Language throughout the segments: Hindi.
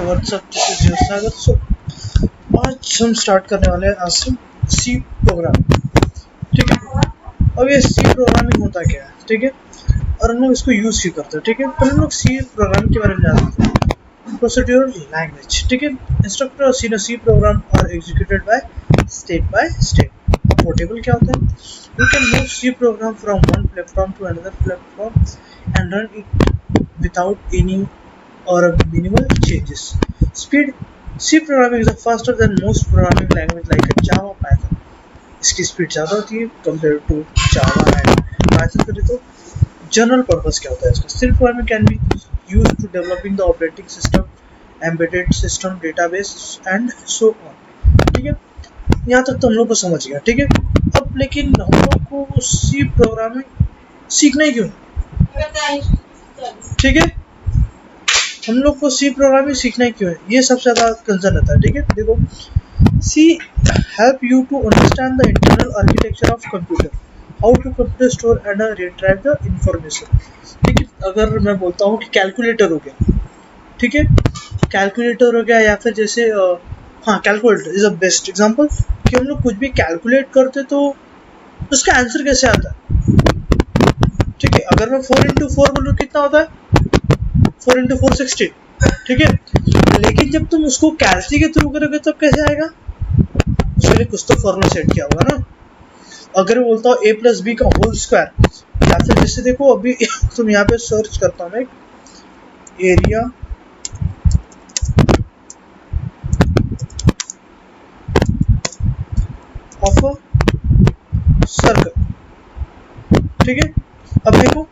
व्हाट्सअप, दिस इज योर सागर। सो आज हम स्टार्ट करने वाले हैं आज से सी प्रोग्रामिंग। ठीक है, अब ये सी प्रोग्रामिंग होता क्या है, ठीक है, और हम लोग इसको यूज क्यों करते हैं। ठीक है, पहले हम लोग सी प्रोग्रामिंग के बारे में जानते हैं। प्रोसीड्यूरल लैंग्वेज, ठीक है, इंस्ट्रक्टर इन सी प्रोग्राम और एग्जीक्यूटेड बाय स्टेट। पोर्टेबल क्या होता है? You can move C program from one platform to another platform and run it without any or minimal changes. Speed, C programming is faster than most programming language like a Java, Python. इसकी स्पीड ज़्यादा होती है compare to Java and Python. करें तो जनरल पर्पस क्या होता है इसका? C programming can be use to developing the operating system, embedded system, database and so on. ठीक है, यहाँ तक तो हम लोग को समझ गया। ठीक है, अब लेकिन हम लोग को सी प्रोग्रामिंग सीखना ही क्यों? ठीक है, हम लोग को सी प्रोग्रामिंग सीखना ही क्यों है, ये सबसे ज़्यादा कंसर्न रहता है। ठीक है, देखो, C help you to understand the internal architecture of computer, how to computer store and retrieve the information. ठीक है, अगर मैं बोलता हूँ कि कैलकुलेटर हो गया, ठीक है, कैलकुलेटर हो गया, या फिर जैसे हाँ, calculator is a best example कि हम लोग कुछ भी कैलकुलेट करते तो उसका आंसर कैसे आता है। ठीक है, अगर मैं 4x4 बोलूँ कितना होता है? 4x4 16। ठीक है, लेकिन जब तुम उसको कैलसी के थ्रू करोगे तब कैसे आएगा? उसके लिए कुछ तो फॉर्मूला सेट किया होगा ना। अगर मैं बोलता हूँ a प्लस बी का होल स्क्वायर, या फिर जैसे देखो अभी तुम यहाँ पे सर्च करता हूँ मैं एरिया ऑफ अ सर्कल। ठीक है, अब देखो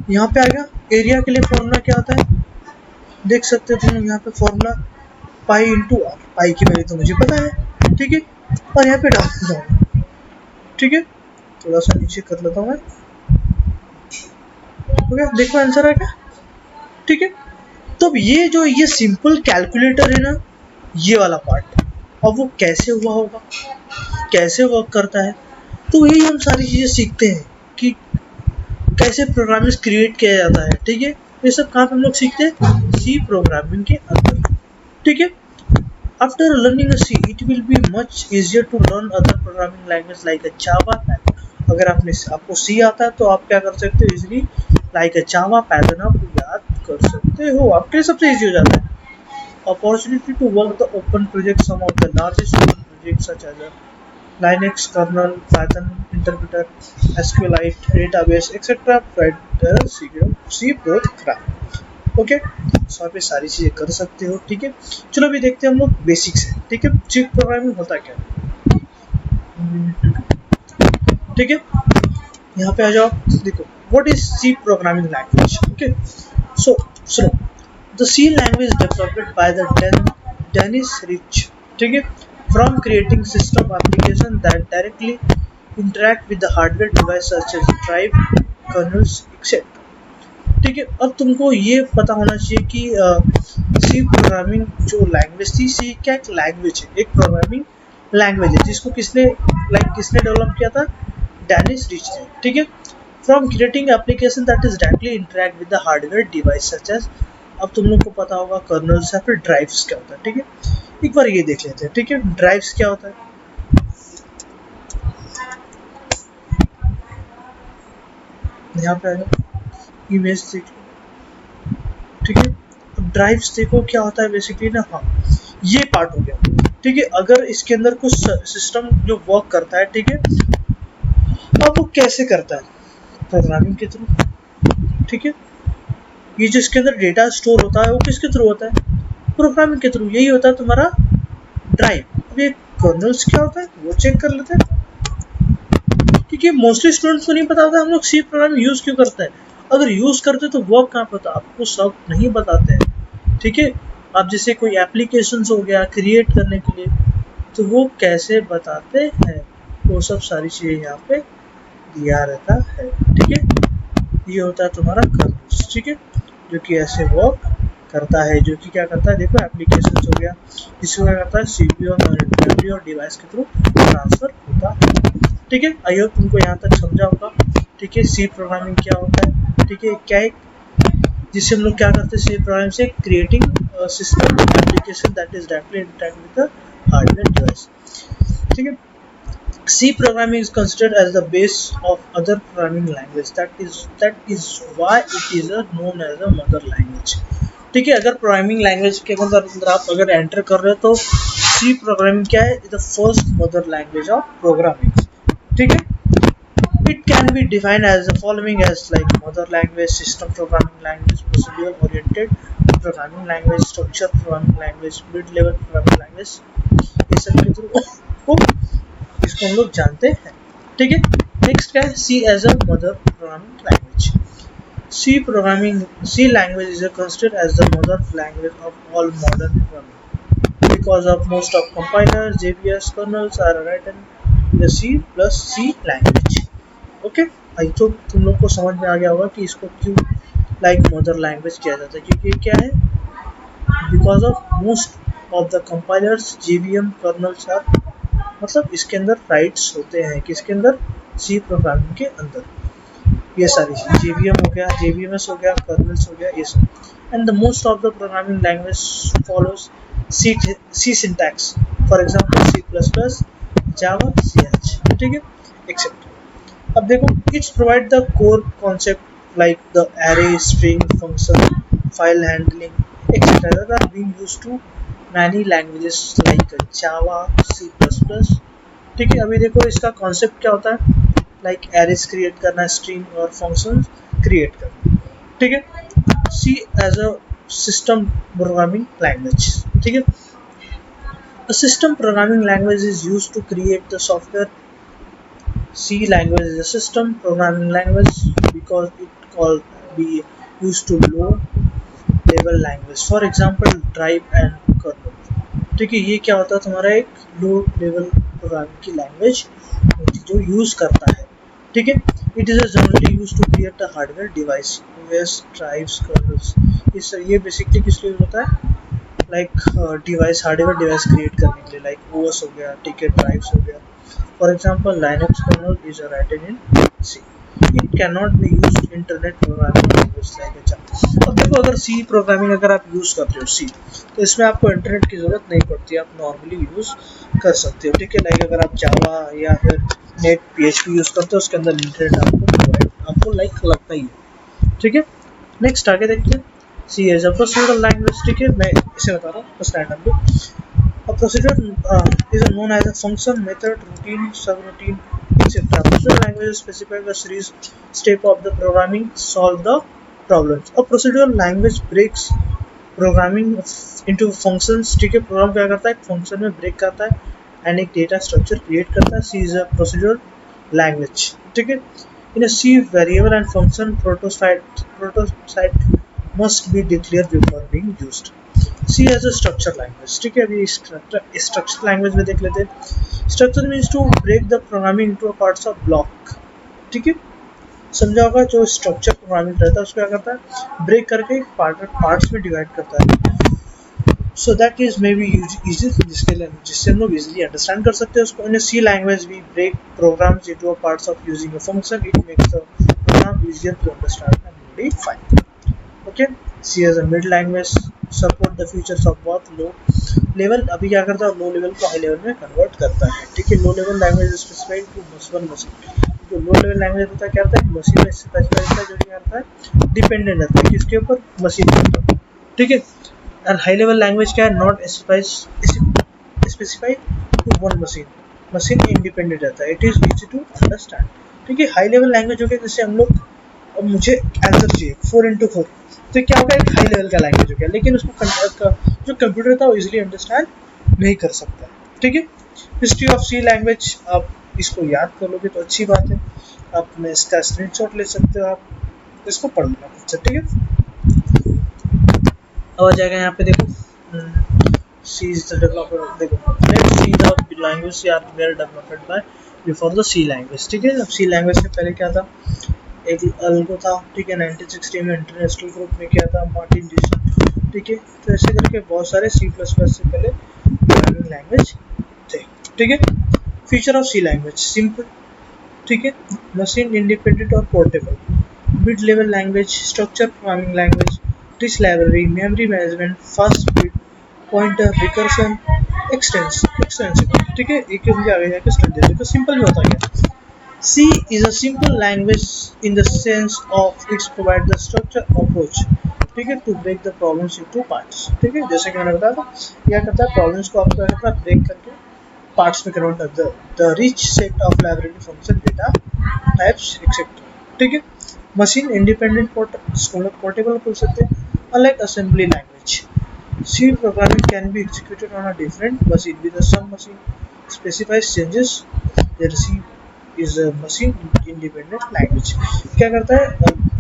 यहाँ पे आ गया एरिया के लिए फॉर्मूला क्या होता है, देख सकते हो तुम यहाँ पे फॉर्मूला पाई इंटू आर। पाई की वैल्यू तो मुझे पता है, ठीक है, और यहाँ पे डाल देता हूँ। ठीक है, थोड़ा सा नीचे कर लेता हूँ मैं। ओके, देखो आंसर आ गया। ठीक है, तो अब ये सिंपल कैलकुलेटर है ना, ये वाला पार्ट, अब वो कैसे हुआ होगा, कैसे वर्क करता है, तो यही हम सारी चीज़ें सीखते हैं कि कैसे प्रोग्रामिंग क्रिएट किया जाता है। ठीक है, ये सब कहाँ पे हम लोग सीखते हैं? सी प्रोग्रामिंग के अंदर। ठीक है, after learning C it will be much easier to learn other programming language like a Java, Python. अगर आपको सी आता है तो आप क्या कर सकते हो, easily like a Java, Python आप याद कर सकते हो, आपके लिए सबसे इजी हो जाता है। Opportunity to work the open project, some of the largest open projects such as Linux kernel, Python interpreter, SQLite, database, etc. C program. Okay, so आप ये सारी चीज़ें कर सकते हो। ठीक है, चलो अभी देखते हैं हम लोग बेसिक्स है। ठीक है, सी प्रोग्रामिंग होता क्या है। ठीक है, यहाँ पे आ जाओ, देखो what is C programming language. Okay, so सुनो, the C language developed by the Dennis Ritchie. ठीक है, from creating system application that directly interact with the hardware device such as drive, kernels, etc. ठीक है, अब तुमको ये पता होना चाहिए कि सी प्रोग्रामिंग जो लैंग्वेज थी, सी क्या एक लैंग्वेज है, एक प्रोग्रामिंग लैंग्वेज है जिसको किसने डेवलप किया था? डेनिस रिच ने। ठीक है, from creating application that is directly interact with the hardware device such as, अब तुम लोग को पता होगा कर्नल्स या फिर ड्राइव्स क्या होता है। ठीक है, एक बार ये देख लेते हैं। ठीक है, ड्राइव्स क्या होता है, यहाँ पे आएगा, इमेज देख लो। ठीक है, अब ड्राइव्स देखो क्या होता है बेसिकली ना। हाँ, ये पार्ट हो गया। ठीक है, अगर इसके अंदर कुछ सिस्टम जो वर्क करता है, ठीक है, अब वो कैसे करता है? प्रोग्रामिंग के थ्रू। ठीक है, ये जो इसके अंदर डेटा स्टोर होता है वो किसके थ्रू होता है? प्रोग्रामिंग के थ्रू। यही होता है तुम्हारा ड्राइव। अब ये कर्नल्स क्या होता है वो चेक कर लेते हैं, क्योंकि मोस्टली स्टूडेंट्स को नहीं पता होता हम लोग सी प्रोग्राम यूज क्यों करते हैं। अगर यूज करते तो वर्क कहाँ पे होता, आपको सब नहीं बताते हैं। ठीक है, आप जैसे कोई एप्लीकेशन हो गया क्रिएट करने के लिए, तो वो कैसे बताते हैं, वो सब सारी चीजें यहाँ पे दिया रहता है। ठीक है, ये होता है तुम्हारा कर्नल्स। ठीक है, जो कि ऐसे वर्क करता है, जो कि क्या करता है, देखो एप्लीकेशन हो गया, जिसको क्या करता है, सीपीयू और मेमोरी और डिवाइस के थ्रू ट्रांसफर होता है। ठीक है, आई होप तुमको यहाँ तक समझा होगा। ठीक है, सी प्रोग्रामिंग क्या होता है। ठीक है, क्या एक जिससे हम लोग क्या करते हैं सी प्रोग्राम से creating system application that is directly interact with the hardware device. ठीक है, C programming is considered as the base of other programming language. That is why it is known as a mother language. ठीक है, अगर प्रोग्रामिंग लैंग्वेज के अंदर आप अगर एंटर कर रहे हो तो सी प्रोग्रामिंग क्या है, the first mother language of programming. ठीक है, it can be defined as the following as like mother language, system programming language, procedural oriented programming language, structure programming language, mid level programming language। ये सब के थ्रू को इसको हम लोग जानते हैं। ठीक है, नेक्स्ट क्या है, C as a mother programming language. C language is considered as the mother language of all modern programming because of most of compilers, JVS kernels are written in the C++ language। Okay, I तो तुम लोग को समझ में आ गया होगा कि इसको क्यों लाइक मदर लैंग्वेज किया जाता है, क्योंकि क्या है, because of most of the compilers JVM kernels are, मतलब इसके अंदर राइट्स होते हैं, किसके अंदर, सी प्रोग्रामिंग के अंदर। ये सारी JVM हो गया, JVMS हो गया, कर्नल्स हो गया, ये सब। And the most of the programming language follows C syntax, for example C++, Java, CH। ठीक है, एक्सेप्ट। अब देखो, it's provide the core concept like the array, string, function, file handling etcetera that are being used to many languages like Java, C++। ठीक है, अभी देखो इसका कॉन्सेप्ट क्या होता है, लाइक एरेस क्रिएट करना, स्ट्रिंग और फंक्शन क्रिएट करना। ठीक है, C as a system programming language. ठीक है, a system programming language is used to create the software. C language is a system programming language because it called be used to low level language, for example drive and kernel। ठीक है, ये क्या होता है, तुम्हारा एक लो लेवल प्रोग्रामिंग की लैंग्वेज जो यूज करता है। ठीक है, it is generally use to create a hardware device, OS, drives, kernels. ये बेसिकली किस लिए होता है, like device, hardware device create करने के लिए, लाइक OS हो गया, टिकट ड्राइव्स हो गया। For example Linux kernel is writed in C। It can not be used internet programming language like. अच्छा, अब देखो, अगर C प्रोग्रामिंग अगर आप यूज करते हो C, तो इसमें आपको इंटरनेट की जरूरत नहीं पड़ती, आप नॉर्मली यूज कर सकते हो। ठीक है, लाइक अगर आप जावा या फिर नेट PHP यूज करते हो, उसके अंदर इंटरनेट आपको लाइक लगता ही है। ठीक है, नेक्स्ट आगे देखते हैं, C is a procedural language। ठीक है, मैं इसे बता रहा हूँ बस randomly. A procedure is known as a function, method, routine, subroutine, etc. Procedural language specify the series step of the programming solve the problems। A procedural language breaks programming into functions। ठीक है, प्रोग्राम क्या करता है, फंक्शन में ब्रेक करता है एंड एक डेटा स्ट्रक्चर क्रिएट करता है। C is a procedural language। ठीक है, in a C variable and function prototype must be declared before being used। C as a structure language। ठीक है, अभी स्ट्रक्चर लैंग्वेज में देख लेते हैं। Structure means to break the programming into parts of block. ठीक है, समझा होगा, जो स्ट्रक्चर प्रोग्रामिंग रहता है उसको क्या करता है, ब्रेक करके पार्ट्स में डिवाइड करता है। So that is may be easy, जिससे हम लोग इजीली अंडरस्टैंड कर सकते हैं उसको। In C language we break programs into parts of using a function, it makes the program easier to understand and modify. Okay, C as a mid language support the features of both low level। अभी क्या करता है, लो लेवल को हाई लेवल में कन्वर्ट करता है। ठीक है, low level language specified to one machine. जो लो लेवल लैंग्वेज होता है क्या करता है, मशीन में स्पेसिफाइड होता है, जो क्या करता है, डिपेंडेंट रहता है किसके ऊपर, मशीन के ऊपर। ठीक है, और हाई लेवल लैंग्वेज क्या है, not specified to one machine, machine independent रहता है, it is easy to understand. ठीक है, हाई लेवल लैंग्वेज हो गया, जैसे हम लोग, अब मुझे आंसर चाहिए 4x4, तो क्या होगा, एक हाई लेवल का लैंग्वेज हो गया, लेकिन उसको जो कंप्यूटर था वो इजीली अंडरस्टैंड नहीं कर सकता। ठीक है, हिस्ट्री ऑफ C लैंग्वेज, आप इसको याद कर लोगे तो अच्छी बात है, आप में इसका स्क्रीनशॉट ले सकते हो, आप इसको पढ़ लेना खुद से। ठीक है, अब आ जाएगा यहाँ पे देखो, C is the developer। देखो, let's see the language are were developed by before the C language। ठीक है, अब C language से पहले क्या था, एक अल्गो था। ठीक है, 1960 में इंटरनेशनल ग्रुप में क्या था, मार्टिन डिसन। ठीक है, तो ऐसे करके बहुत सारे C++ से पहले प्रोग्रामिंग लैंग्वेज थे। ठीक है, feature of C language, simple. ठीक है, मशीन इंडिपेंडेंट और portable, mid level language, structure programming language, rich library, memory management, fast speed, pointer, recursion, extensible, ठीक है। एक मुझे आगे जाके स्टडी देखो सिंपल में होता क्या। C is a simple language in the sense of it's provide the structure approach, ठीक है, to break the problems into parts, ठीक है। जैसे कि मैंने बताया था क्या करता है, प्रॉब्लम्स को आपको करता है ब्रेक करके पार्ट्स में कन्वर्ट करता है, the rich set of library function data types etcetera, ठीक है। मशीन इंडिपेंडेंट पोर्टेबल बोल सकते हैं, unlike assembly language C programming can be executed on a different machine with some machine specifies changes. The C is a machine independent language. क्या करता है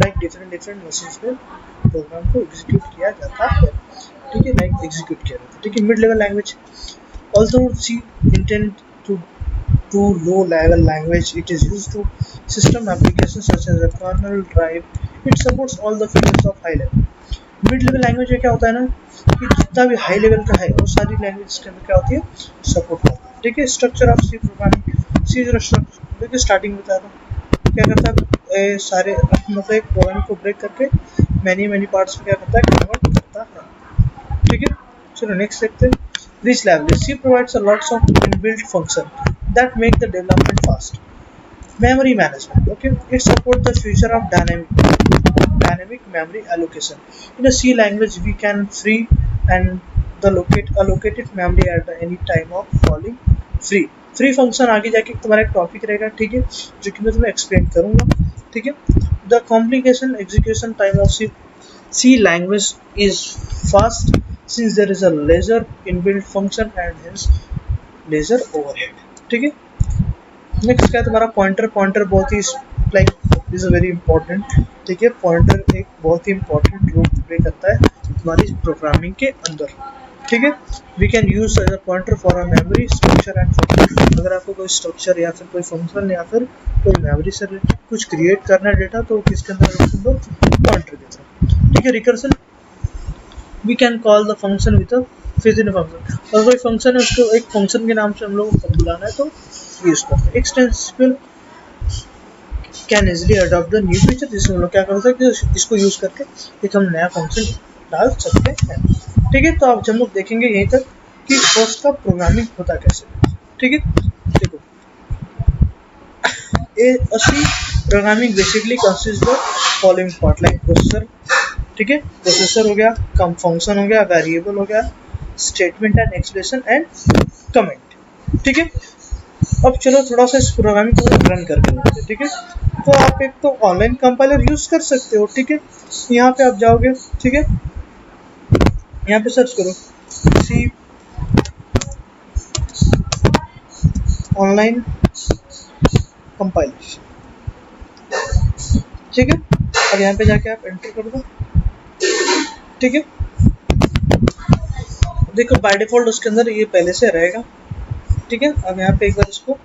लाइक डिफरेंट मशीन्स पे प्रोग्राम को एग्जीक्यूट किया जाता है, ठीक है, लाइक एग्जीक्यूट किया जाता है, ठीक है। Mid level language although C intend to low level language, it is used to system applications such as a kernel drive. It supports all the features of high level. Mid level language में क्या होता है ना कि जितना भी हाई लेवल का है वो सारी लैंग्वेज के अंदर क्या होती है सपोर्ट करता है, ठीक है। Structure of C programming, C structure देखिए स्टार्टिंग में बताया था क्या करता है सारे मतलब एक प्रोग्राम को ब्रेक करके मैनी पार्ट्स में क्या करता है कन्वर्ट करता है, ठीक है। चलो नेक्स्ट देखते हैं। Rich language C provides a lots of inbuilt function that make the development fast. Memory management, okay, it supports the future of dynamic memory allocation. In a C language we can free and the allocated memory at any time of calling free function आगे जाके तुम्हारा एक टॉपिक रहेगा, ठीक है, जो कि मैं तुम्हें एक्सप्लेन करूंगा, ठीक है। The complication execution time of C language is fast since there is a laser inbuilt function and hence laser overhead, ठीक है। नेक्स्ट क्या है तुम्हारा पॉइंटर बहुत ही like is a very important, ठीक है। पॉइंटर एक बहुत ही इंपॉर्टेंट रोल प्ले करता है तुम्हारी प्रोग्रामिंग के अंदर, ठीक है। We can use as a pointer for a memory structure and function. अगर आपको कोई स्ट्रक्चर या फिर कोई फंक्शन या फिर कोई मेमोरी से रिलेटेड कुछ क्रिएट करना है डेटा तो किसके अंदर पॉइंटर देता है, ठीक है। Recursion we can call the function with a physical function, और कोई फंक्शन है उसको एक फंक्शन के नाम से हम लोग को बुलाना है तो यूज करते हैं। Extensible can easily adopt the new feature, जिसमें हम लोग क्या कर सकते हैं इसको यूज करके एक हम नया फंक्शन डाल सकते हैं, ठीक है। तो आप जब लोग देखेंगे यहीं तक कि फर्स्ट का प्रोग्रामिंग होता कैसे, ठीक है। देखो C programming basically consist the following part like processor, ठीक है, प्रोसेसर हो गया, कम फंक्शन हो गया, वेरिएबल हो गया, statement and expression and comment, ठीक है। अब चलो थोड़ा सा इस प्रोग्रामिंग को रन करके देखते हैं, ठीक है। तो आप एक तो ऑनलाइन कंपाइलर यूज कर सकते हो, ठीक है। यहाँ पे आप जाओगे, ठीक है, यहाँ पे सर्च करो सी ऑनलाइन कंपाइलर, ठीक है। अब यहाँ पे जाके आप एंटर कर दो, ठीक है। देखो बाय डिफॉल्ट उसके अंदर ये पहले से रहेगा, ठीक है। अब यहाँ पे एक बार इसको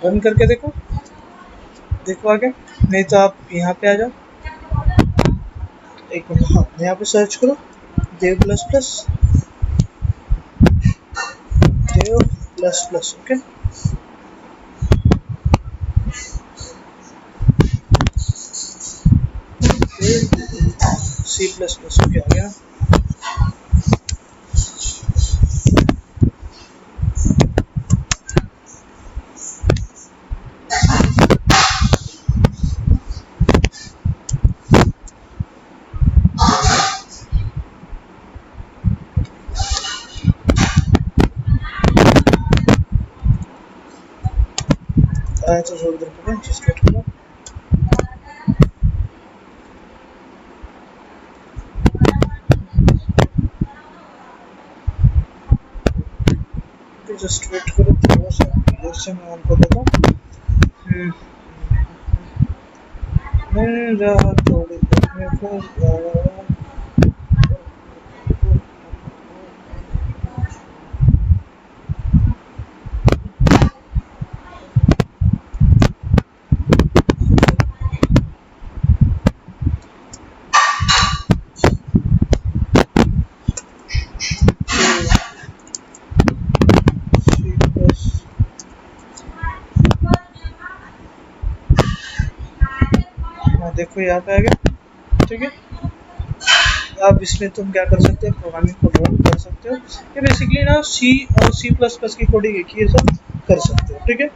रन करके देखो आगे, नहीं तो आप यहाँ पे आ जाओ, एक मिनट, हाँ यहाँ पे सर्च करो Dev plus plus, okay. C++ okay आ गया। आया तो थोड़ी देर पहले जस्ट वेट करो, जस्ट वेट करो थोड़ा सा, इधर से मैं ऑन कर देता हूँ। मेरा थोड़ी देर में फिर देखो यहाँ पे आ गया, ठीक है। अब इसमें तुम क्या कर सकते हो, प्रोग्रामिंग को रन कर सकते हो। ये बेसिकली ना सी और सी प्लस प्लस की कोडिंग एक ही सब कर सकते हो, ठीक है।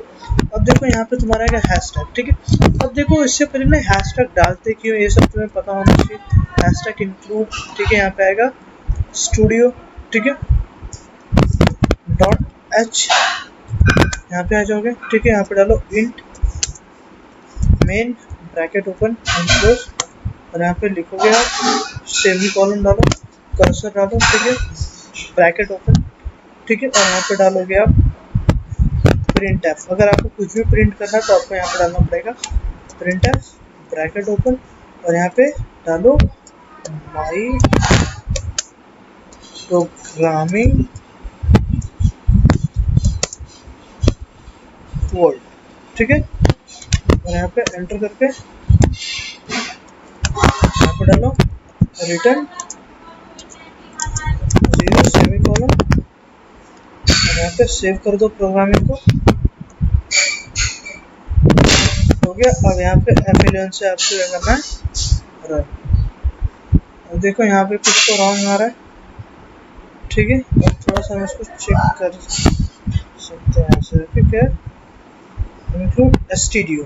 अब देखो यहाँ पे तुम्हारा है हैशटैग, ठीक है। अब देखो इससे पहले ना हैशटैग डालते क्यों, ये सब तुम्हें पता होना चाहिए। हैशटैग इंक्लूड, ठीक है, यहाँ पे आएगा स्टूडियो, ठीक है, .h, यहाँ पे आ जाओगे, ठीक है। यहाँ पे डालो int main bracket open and close, और यहाँ पे लिखोगे आप सेमी कॉलन डालो, कर्सर डालो, ठीक है, ब्रैकेट ओपन, ठीक है, और यहाँ पे डालोगे आप प्रिंट एफ। अगर आपको कुछ भी प्रिंट करना है तो आपको यहाँ पे डालना पड़ेगा प्रिंट एफ ब्रैकेट ओपन, और यहाँ पे डालो माई प्रोग्रामिंग वर्ड, ठीक है, और यहाँ पे एंटर करके यहाँ पे डालो रिटर्न 0 सेमी कॉलन, और यहाँ पे सेव कर दो प्रोग्रामिंग को, हो गया। अब यहाँ पे F11 से आपको क्या करना है, रन। अब देखो यहाँ पे कुछ तो रॉन्ग आ रहा है, ठीक है, और थोड़ा सा हम इसको चेक कर सकते हैं ऐसे, ठीक है, इंक्लूड स्टूडियो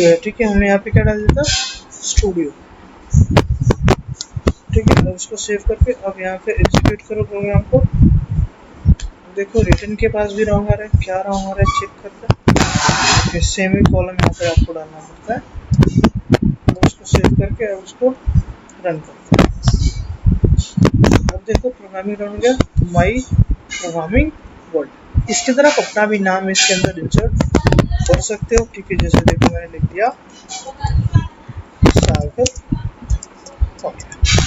है, ठीक है, हमने यहाँ पे क्या डाल दिया था, स्टूडियो, ठीक है। अब इसको सेव करके अब यहाँ पे एग्जीक्यूट करो प्रोग्राम को। देखो रिटर्न के पास भी रॉन्ग आ रहा है, क्या रॉन्ग आ रहा है चेक करते हैं। सेमी कॉलम यहाँ पे आपको डालना पड़ता है, तो उसको सेव करके अब उसको रन करते हैं। अब देखो प्रोग्रामिंग रन हो गया, माई प्रोग्रामिंग वर्ड। इसके तरह आप अपना भी नाम इसके अंदर इंसर्ट कर सकते हो, ठीक है। जैसे देखो मैंने लिख दिया सागर,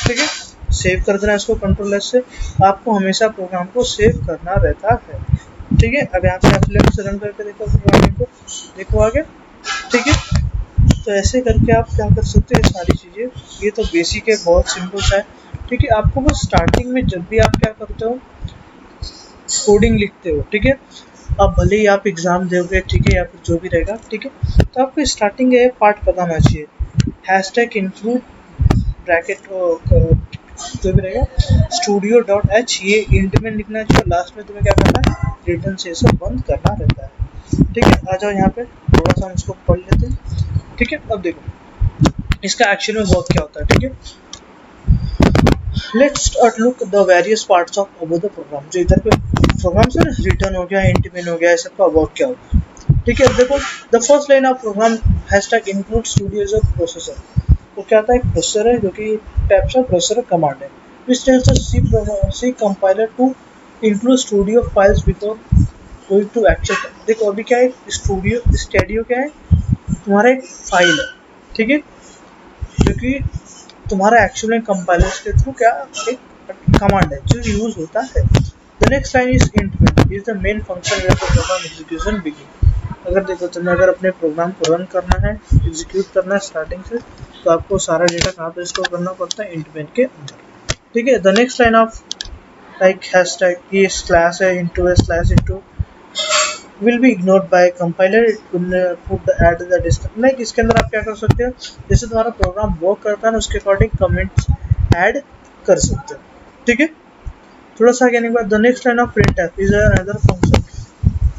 ठीक है, सेव कर देना इसको कंट्रोल एस से। आपको हमेशा प्रोग्राम को सेव करना रहता है, ठीक है। अब यहाँ पे F11 से रन करके देखो प्रोग्रामिंग को, देखो आगे, ठीक है। तो ऐसे करके आप क्या कर सकते हैं, सारी चीज़ें, ये तो बेसिक है, बहुत सिंपल सा है, ठीक है। आपको बस स्टार्टिंग में जब भी आप क्या करते हो, कोडिंग लिखते हो, ठीक है, अब भले ही आप एग्जाम दोगे, ठीक है, या फिर जो भी रहेगा, ठीक है, तो आपको स्टार्टिंग ये पार्ट पता होना चाहिए, हैशटैग इंक्लूड ब्रैकेट जो भी रहेगा studio.h, ये इंट में लिखना चाहिए, लास्ट में तुम्हें क्या करना है, रिटर्न से इसे बंद करना रहता है, ठीक है। आ जाओ यहाँ पे थोड़ा सा हम इसको पढ़ लेते हैं, ठीक है। अब देखो इसका एक्चुअल में वर्क क्या होता है, ठीक है। Let's look the various parts of above the program. जो इधर पे प्रोग्राम से रिटर्न हो गया, इंट मेन हो गया, ये सब का वर्क क्या होता है, ठीक है। अब देखो the first line of program hashtag include studio is a processor. तो क्या आता है, एक प्रोसेसर है जो कि टाइप्स ऑफ प्रोसेसर कमांड है, which tells us C compiler to include studio files before going to actual। देखो अभी क्या है, स्टूडियो क्या है, तुम्हारा एक फाइल है, ठीक है, जो कि तुम्हारा एक्चुअल में कंपाइलर के थ्रू क्या एक कमांड है जो यूज होता है। The next line is int main is the main function where the program execution begin. अगर देखो तुम्हें अगर अपने प्रोग्राम को रन करना है, एग्जीक्यूट करना है स्टार्टिंग से, तो आपको सारा डेटा कहाँ पे स्टोर करना पड़ता है, इंट मेन के अंदर, ठीक है। The next line of like hashtag ये स्लैश है, इनटू है, slash into will be ignored by compiler, it will put the add the distance। Like इसके अंदर आप क्या कर सकते हो, जैसे तुम्हारा प्रोग्राम वर्क करता है ना, उसके अकॉर्डिंग कमेंट्स ऐड कर सकते हो, ठीक है। थोड़ा सा आगे आने के बाद the next line of printf is another function।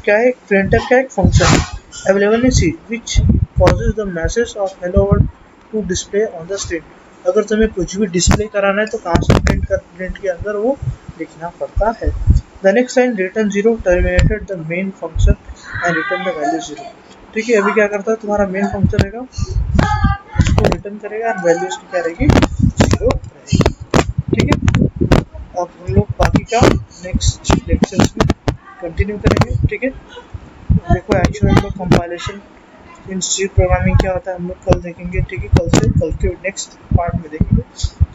क्या है printf, क्या है, function available in C which causes the message of hello world to display on the screen। अगर तुम्हें कुछ भी डिस्प्ले कराना है तो कहाँ से प्रिंट के अंदर वो लिखना पड़ता है। The next line return 0 terminated the main function and return the value 0। ठीक है, अभी क्या करता है, तुम्हारा मेन फंक्शन रहेगा, उसको रिटर्न करेगा और वैल्यू उसकी क्या रहेगी, 0 रहेगी, ठीक है। अब हम लोग बाकी का नेक्स्ट लेक्चर्स में कंटिन्यू करेंगे, ठीक है। देखो एक्चुअली हम लोग कंपाइलेशन इन सी प्रोग्रामिंग क्या होता है हम लोग कल देखेंगे, ठीक है। कल के नेक्स्ट पार्ट में देखेंगे।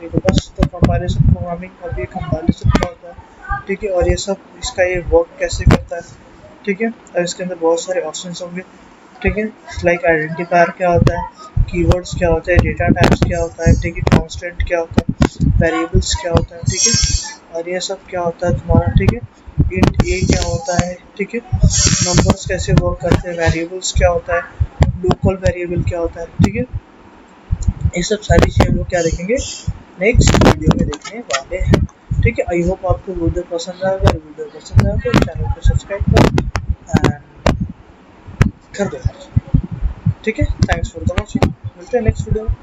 देखो बस तो कंपाइलेशन प्रोग्रामिंग और ये कंपाइलेशन क्या होता है, ठीक है, और ये सब इसका ये वर्क कैसे करता है, ठीक है। और इसके अंदर बहुत सारे ऑप्शंस होंगे, ठीक है, लाइक आइडेंटिफायर क्या होता है, कीवर्ड्स क्या होता है, डेटा टाइप्स क्या होता है, ठीक है, कांस्टेंट क्या होता है, वेरिएबल्स क्या होता है, ठीक है, और ये सब क्या होता है तुम्हारा, ठीक है। इंट ए क्या होता है, ठीक है, नंबर्स कैसे वर्क करते हैं, वेरिएबल्स क्या होता है, लोकल वेरिएबल क्या होता है, ठीक है। ये सब सारी चीज़ें हम लोग क्या देखेंगे नेक्स्ट वीडियो में देखने वाले हैं। ठीक है, आई होप आपको वीडियो पसंद आएगा। अगर वीडियो पसंद आए तो चैनल को सब्सक्राइब करो एंड कर दो। ठीक है, थैंक्स फॉर द वॉचिंग, मिलते हैं नेक्स्ट वीडियो में।